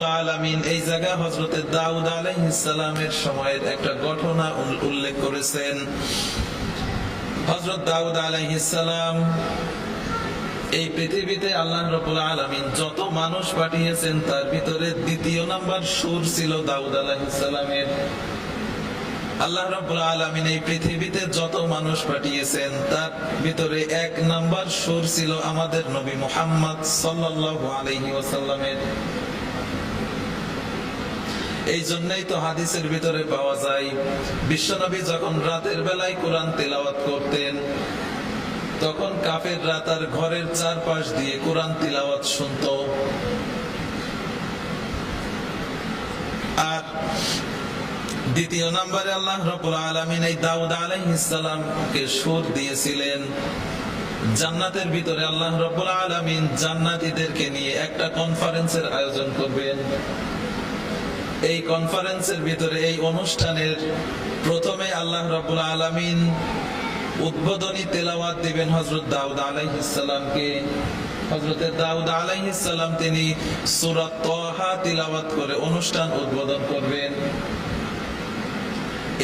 আলামিন এই জায়গা হযরত দাউদ আলাইহিস সালামের সময়ের একটা ঘটনা উল্লেখ করেছেন। হযরত দাউদ আলাইহিস সালাম এই পৃথিবীতে আল্লাহ রাব্বুল আলামিন যত মানুষ পাঠিয়েছেন তার ভিতরে দ্বিতীয় নাম্বার সুর ছিল দাউদ আলাইহিস সালামের। আল্লাহ রাব্বুল আলামিন এই পৃথিবীতে যত মানুষ পাঠিয়েছেন তার ভিতরে এক নাম্বার সুর ছিল আমাদের নবী মুহাম্মদ সাল্লাল্লাহু আলাইহি ওয়াসাল্লামের। এই জন্যই তো হাদিসের ভিতরে পাওয়া যায় বিশ্বনবী যখন রাতের বেলায় কোরআন তেলাওয়াত করতেন তখন কাফেররা তার ঘরের চারপাশ দিয়ে কোরআন তেলাওয়াত শুনতো। আর দ্বিতীয় নম্বরে আল্লাহ রাব্বুল আলামিন এই দাউদ আলাইহিস সালামকে সুর দিয়েছিলেন। জান্নাতের ভিতরে আল্লাহ রাব্বুল আলামিন জান্নাতীদেরকে নিয়ে একটা কনফারেন্সের আয়োজন করবেন। এই কনফারেন্সের ভিতরে এই অনুষ্ঠানের প্রথমে আল্লাহ রাব্বুল আলামিন উদ্বোধনী তেলাওয়াত দিবেন হযরত দাউদ আলাইহিস সালামকে। হযরত দাউদ আলাইহিস সালাম তিনি সূরা তাহা তিলাওয়াত করে অনুষ্ঠান উদ্বোধন করবেন।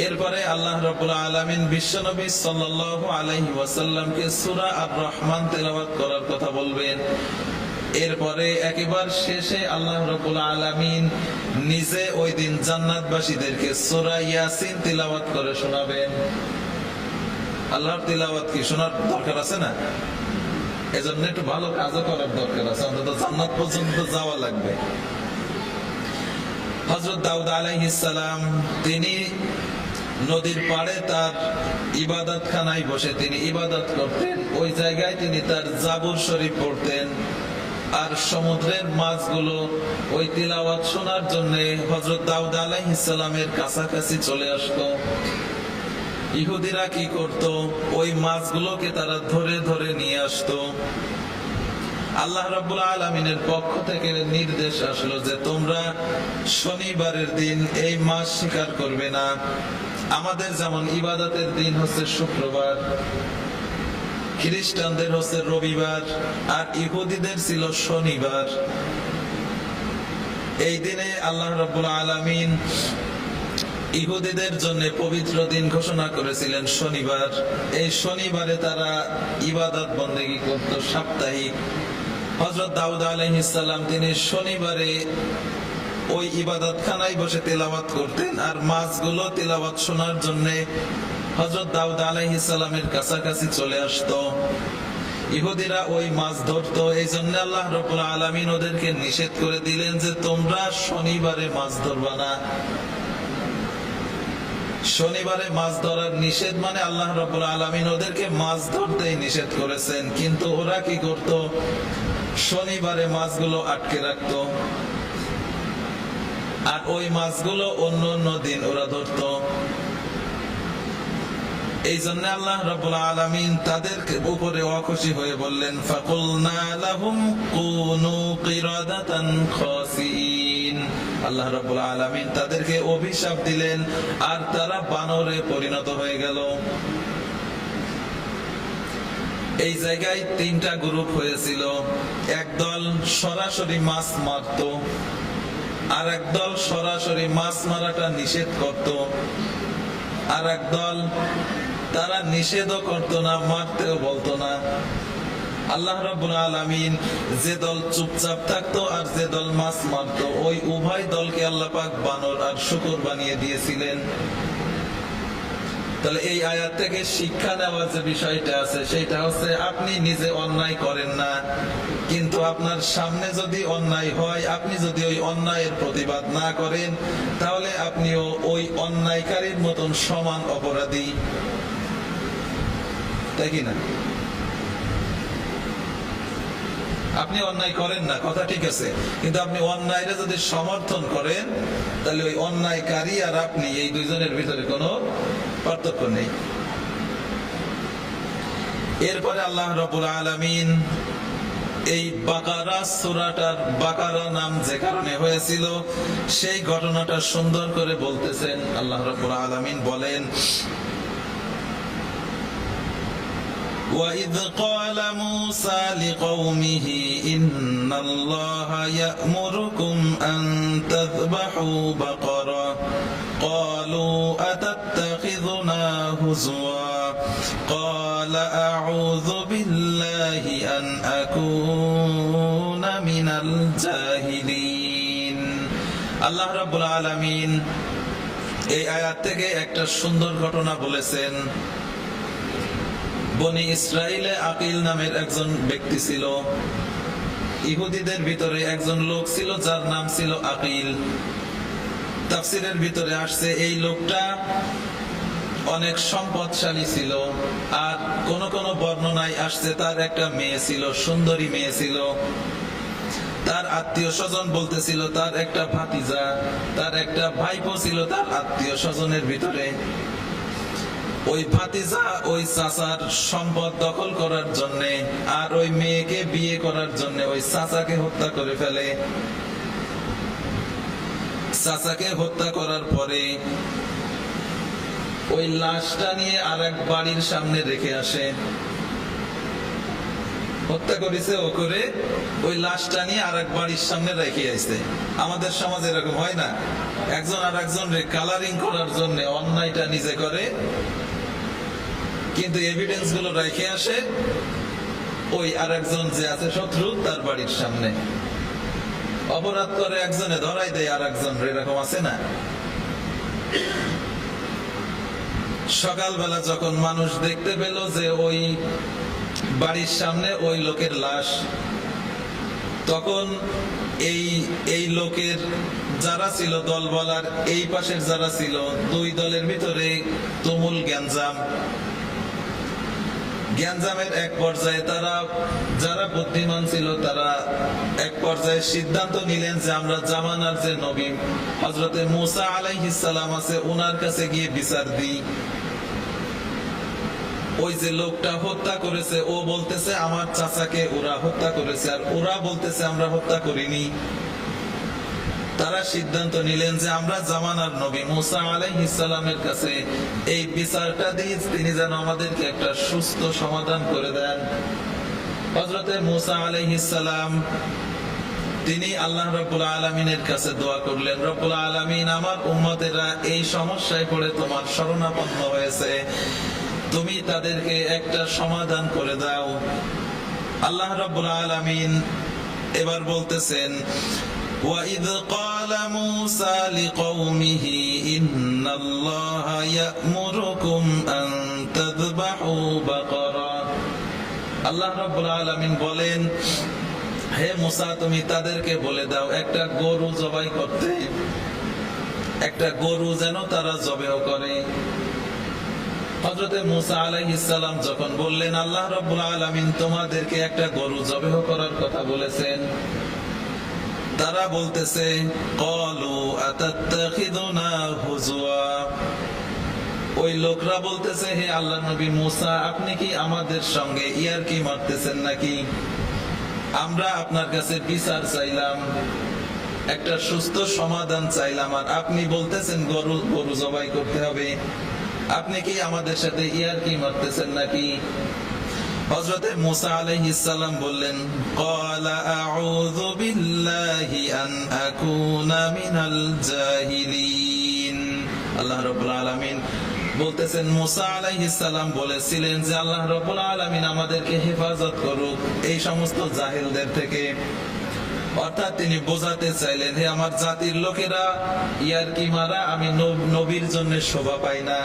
এরপরে আল্লাহ রাব্বুল আলামিন বিশ্বনবী সাল্লাল্লাহু আলাইহি ওয়াসাল্লামকে সূরা আর রহমান তেলাওয়াত করার কথা বলবেন। এরপরে একেবারে শেষে আল্লাহ রাব্বুল আলামিন নিজে ওই দিন জান্নাতবাসীদেরকে সূরা ইয়াসিন তিলাওয়াত করে শোনাবেন। আল্লাহর তিলাওয়াত কি শোনার দরকার আছে না? এজন্য একটু ভালো কাজও করার দরকার আছে, অন্তত জান্নাত পর্যন্ত যাওয়া লাগবে। হযরত দাউদ আলাইহিস সালাম তিনি নদীর পাড়ে তার ইবাদতখানায় বসে তিনি ইবাদত করতেন। ওই জায়গায় তিনি তার জাবুর শরীফ পড়তেন। আর সমুদ্রের মাছগুলো ওই তিলাওয়াত শোনার জন্য হযরত দাউদ আলাইহিস সালামের কাছাকাছি চলে আসতো। ইহুদিরা কি করত? ওই মাছগুলোকে তারা ধরে ধরে নিয়ে আসতো। আল্লাহ রাব্বুল আলামিনের পক্ষ থেকে নির্দেশ আসলো যে তোমরা শনিবারের দিন এই মাছ শিকার করবে না। আমাদের যেমন ইবাদতের দিন হচ্ছে শুক্রবার, খ্রিস্টানদের হচ্ছে রবিবার, আর ইহুদিদের ছিল শনিবার। এই দিনে আল্লাহ রাব্বুল আলামিন ইহুদিদের জন্য পবিত্র দিন ঘোষণা করেছিলেন শনিবার। এই শনিবারে তারা ইবাদত বন্দেগী করত সাপ্তাহিক। হযরত দাউদ আলাইহিস সালাম তিনি শনিবারে ওই ইবাদতখানায় বসে তেলাওয়াত করতেন। আর মাছগুলো তেলাওয়াত শোনার জন্য হযরত দাউদ আলাইহিস সালামের কাছাকাছি চলে আসতো। ইহুদিরা ওই মাছ ধরতো। এই জন্য আল্লাহ রাব্বুল আলামিন ওদেরকে নিষেধ করে দিলেন যে তোমরা শনিবারে মাছ ধরবা না। শনিবারে মাছ ধরার নিষেধ মানে আল্লাহ রাব্বুল আলামিন ওদেরকে মাছ ধরতেই নিষেধ করেছেন। কিন্তু ওরা কি করত? শনিবারে মাছগুলো আটকে রাখতো। আর ওই মাছগুলো অন্য অন্য দিন ওরা ধরতো। এই জন্য আল্লাহ রাব্বুল আলামিন তাদের উপরে অখুশি হয়ে বললেন ফাকুলনা লাহুম কুনু কিরাদাতান খাসিন। আল্লাহ রাব্বুল আলামিন তাদেরকে অভিশাপ দিলেন আর তারা বানরে পরিণত হয়ে গেল। এই জায়গায় তিনটা গ্রুপ হয়েছিল। একদল সরাসরি মাছ মারত, আর একদল সরাসরি মাছ মারাটা নিষেধ করত, আর একদল তারা নিষেধও করত না, মারতেও বলতো না। আল্লাহ রাব্বুল আলামিন যে দল চুপচাপ থাকতো আর যে দল মাছ মারতো ওই উভয় দলকে আল্লাহ পাক বানর আর শূকর বানিয়ে দিয়েছিলেন। তাহলে এই আয়াত থেকে শিক্ষা নেওয়ার যে বিষয়টা আছে সেটা হচ্ছে আপনি নিজে অন্যায় করেন না, কিন্তু আপনার সামনে যদি অন্যায় হয় আপনি যদি ওই অন্যায়ের প্রতিবাদ না করেন তাহলে আপনিও ওই অন্যায়কারীর মতন সমান অপরাধী, তাই কি না? আপনি অন্যায় করেন না, কথা ঠিক আছে, কিন্তু আপনি অন্যায়টা যদি সমর্থন করেন তাহলে ওই অন্যায়কারী আর আপনি এই দুইজনের ভিতরে কোনো পার্থক্য নেই। এরপরে আল্লাহ রাব্বুল আলামিন এই বাকারা সূরাটার বাকারা নাম যে কারণে হয়েছিল সেই ঘটনাটা সুন্দর করে বলতেছেন। আল্লাহ রাব্বুল আলামিন বলেন وإذ قال موسى لقومه إن الله يأمركم أن تذبحوا بقرة قالوا أتتخذنا هزوا قال أعوذ بالله أن أكون من الجاهلين আল্লাহ রাব্বুল আলামিন এই আয়াত থেকে একটা সুন্দর ঘটনা বলেছেন। বনি ইসরাইলে আকিল নামের একজন ব্যক্তি ছিল। ইহুদিদের ভিতরে একজন লোক ছিল যার নাম ছিল আকিল। তাফসিরের ভিতরে আসছে এই লোকটা অনেক সম্পদশালী ছিল, আর কোন কোন বর্ণনায় আসছে তার একটা মেয়ে ছিল, সুন্দরী মেয়ে ছিল। তার আত্মীয় স্বজন বলতেছিল তার একটা ভাতিজা, তার একটা ভাইপো ছিল তার আত্মীয় স্বজনের ভিতরে। ওই ভাতিজা ওই চাচার সম্পদ দখল করার জন্য আর ওই মেয়েকে বিয়ে করার জন্য ওই চাচাকে হত্যা করে ফেলে। চাচাকে হত্যা করার পরে ওই লাশটা নিয়ে আর এক বাড়ির সামনে রেখে আসে। হত্যা করেছে ও করে ওই লাশটা নিয়ে আর এক বাড়ির সামনে রেখে আসছে। আমাদের সমাজে এরকম হয় না, একজন আর একজন কালারিং করার জন্য অন্যায়টা নিজে করে, কিন্তু এভিডেন্স গুলো রেখে আসে ওই আর একজন যে আছে শত্রু তার বাড়ির সামনে। অপরাধ করে একজনে ধরাই দেয় আর একজন, এরকম আছে না? সকালবেলা যখন মানুষ দেখতে পেল যে ওই বাড়ির সামনে ওই লোকের লাশ, তখন এই লোকের যারা ছিল দলবলার, এই পাশের যারা ছিল, দুই দলের ভিতরে তুমুল গ্যাঞ্জামের এক পর্যায়ে তারা যারা বুদ্ধিমান ছিল তারা এক পর্যায়ে সিদ্ধান্ত নিলেন যে আমরা জামানার যে নবী হযরতে মুসা আলাইহিস সালাম আছে ওনার কাছে গিয়ে বিচার দিই। ওই যে লোকটা হত্যা করেছে ও বলতেছে আমার চাচাকে ওরা হত্যা করেছে, আর ওরা বলতেছে আমরা হত্যা করিনি। তারা সিদ্ধান্ত নিলেন যে আমরা জামানার নবী মুসা আলাইহিস সালামের কাছে এই বিচারটা দিয়ে তিনি যেন আমাদেরকে একটা সুস্থ সমাধান করে দেন। হযরতে মুসা আলাইহিস সালাম তিনি আল্লাহ রাব্বুল আলামিনের কাছে দোয়া করলেন, রব্বুল আলামিন আমার উম্মতেরা এই সমস্যায় পড়ে তোমার শরণাপন্ন হয়েছে, তুমি তাদেরকে একটা সমাধান করে দাও। আল্লাহ রাব্বুল আলামিন এবার বলতেছেন وَإِذْ قَالَ مُوسَى لِقَوْمِهِ إِنَّ اللَّهَ يَأْمُرُكُمْ أَن تَذْبَحُوا بَقَرَةً আল্লাহ রাব্বুল আলামিন বলেন, হে মুসা তুমি তাদেরকে বলে দাও একটা গরু জবাই করতে, একটা গরু যেন তারা জবেহ করে। হযরতে মুসা আলাইহিস সালাম যখন বললেন আল্লাহ রাব্বুল আলামিন তোমাদেরকে একটা গরু জবেহ করার কথা বলেছেন, তারা বলতেছে ক্বালু আতাত্তাখিযুনা হুজওয়া, ওই লোকরা বলতেছে হে আল্লাহর নবী মুসা আপনি কি আমাদের সঙ্গে ইয়ারকি মারতেছেন নাকি? আমরা আপনার কাছে বিচার চাইলাম, একটা সুস্থ সমাধান চাইলাম, আর আপনি বলতেছেন গরু জবাই করতে হবে। আপনি কি আমাদের সাথে ইয়ারকি মারতেছেন নাকি? হযরতে মুসা আলাইহিস সালাম বললেন ক্বালা আউযু বিল্লাহি আন আকুনা মিনাল জাহিলিন। আল্লাহ রাব্বুল আলামিন বলতেছেন মুসা আলাইহিস সালাম বলেছিলেন যে আল্লাহ রাব্বুল আলামিন আমাদেরকে হেফাজত করুক এই সমস্ত জাহেলদের থেকে। অর্থাৎ তিনি বোঝাতে চাইলেন হে আমার জাতির লোকেরা, ইয়ারকি মারা আমি নবীর জন্য শোভা পাই না,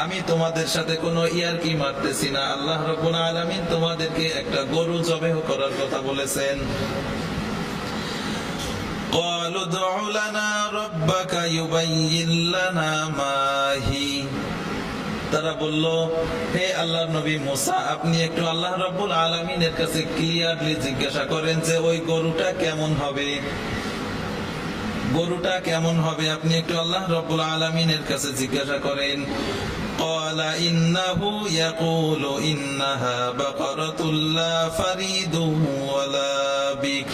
আমি তোমাদের সাথে কোনো ইয়ারকি মারতেছি না। আল্লাহ রাব্বুল আলামিন তোমাদেরকে একটা গরু জবেহ করার কথা বলেছেন। ক্বালু উদউ লানা রাব্বাকা ইউবাইয়িন লানা মা হি, তারা বলল হে আল্লাহর নবী মুসা আপনি একটু আল্লাহ রাব্বুল আলামিনের কাছে ক্লিয়ারলি জিজ্ঞাসা করেন যে ওই গরুটা কেমন হবে, গরুটা কেমন হবে, আপনি একটু আল্লাহ রাব্বুল আলামিনের কাছে জিজ্ঞাসা করেন। ক্বালা ইন্নাহু ইয়াকুলু ইন্নাহা বাকারাতুল লা ফারিদু ওয়ালা বিক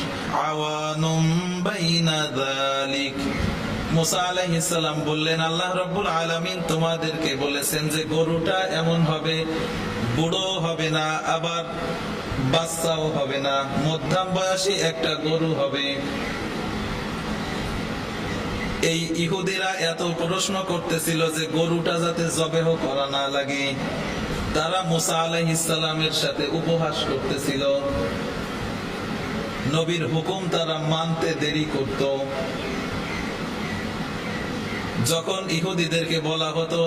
আওয়ানুম বাইনা যালিক, মুসা আলাইহিস সালাম বললেন, আল্লাহ রাব্বুল আলামিন তোমাদেরকে বলেছেন যে গরুটা এমন হবে, বুড়ো হবে না, আবার বাচ্চাও হবে না, মধ্যম বয়সী একটা গরু হবে। এই ইহুদিরা এত প্রশ্ন করতেছিল যে গরুটা যাতে জবেহ করা না লাগে। তারা মুসা আলাইহিস সালামের সাথে উপহাস করতেছিল, নবীর হুকুম তারা মানতে দেরি করত। যখন ইহুদিদেরকে বলা হতো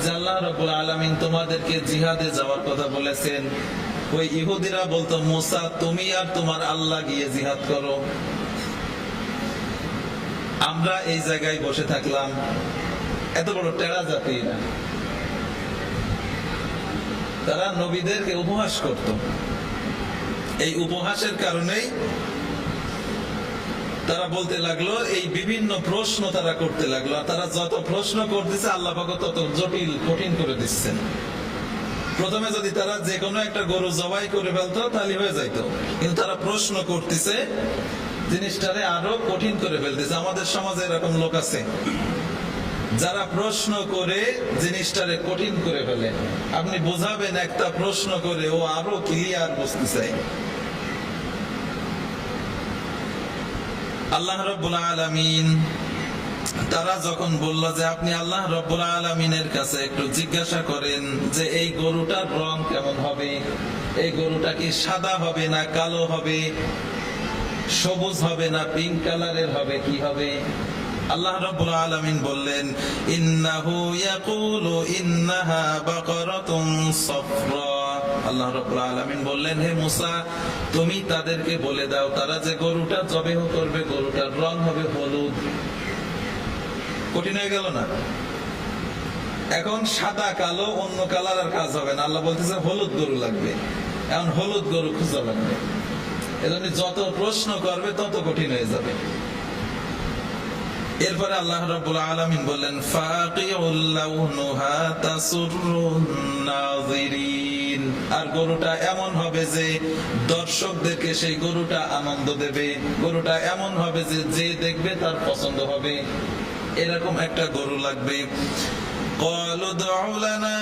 যে আল্লাহ রাব্বুল আলামিন তোমাদেরকে জিহাদে যাওয়ার কথা বলেছেন, ওই ইহুদিরা বলতো, মুসা তুমি আর তোমার আল্লাহ গিয়ে জিহাদ করো, আমরা এই জায়গায় বসে থাকলাম। এত বড় টেরা জাতি না। তারা নবীদেরকে উপহাস করত। এই উপহাসের কারণেই তারা বলতে লাগলো, এই বিভিন্ন প্রশ্ন তারা করতে লাগলো। আর তারা যত প্রশ্ন করতেছে আল্লাহ পাক তত জটিল কঠিন করে দিচ্ছেন। প্রথমে যদি তারা যে কোনো একটা গরু জবাই করে ফেলতো তাহলে হয়ে যাইতো, কিন্তু তারা প্রশ্ন করতেছে, জিনিসটারে আরো কঠিন করে ফেলতেছে। আমাদের সমাজে এরকম লোক আছে যারা প্রশ্ন করে জিনিসটারে কঠিন করে ফেলে। আপনি বোঝাবেন একটা প্রশ্ন করে, ও আরো ক্লিয়ার বুঝতে চাই। আল্লাহ রাব্বুল আলামিন তারা যখন বলল যে আপনি আল্লাহ রাব্বুল আলামিনের কাছে একটু জিজ্ঞাসা করেন যে এই গরুটার রং কেমন হবে, এই গরুটা কি সাদা হবে না কালো হবে, সবুজ হবে না পিঙ্ক কালারের হবে, কি হবে? আল্লাহ রাব্বুল আলামিন বললেন, ইন্নাহু ইয়াকুলু ইন্নাহা বাকারাতুন সাফরা। আল্লাহ রাব্বুল আলামিন বললেন, হে মুসা তুমি তাদেরকে বলে দাও তারা যে গরুটা জবেহ করবে গরুটার রং হবে হলুদ। কঠিন হয়ে গেল না? এখন সাদা কালো অন্য কালার আর কাজ হবে না। আল্লাহ বলতেছে হলুদ গরু লাগবে, এখন হলুদ গরু খুঁজা লাগবে। এজন্য যত প্রশ্ন করবে তত কঠিন হয়ে যাবে। এরপরে আল্লাহ রাব্বুল আলামিন বললেন, ফাকিউল লাউনুহা তাসুররুন নাযিরিন। আর গরুটা এমন হবে যে দর্শকদেরকে সেই গরুটা আনন্দ দেবে, গরুটা এমন হবে যে যে দেখবে তার পছন্দ হবে, এরকম একটা গরু লাগবে। ক্বালু দু'উ লানা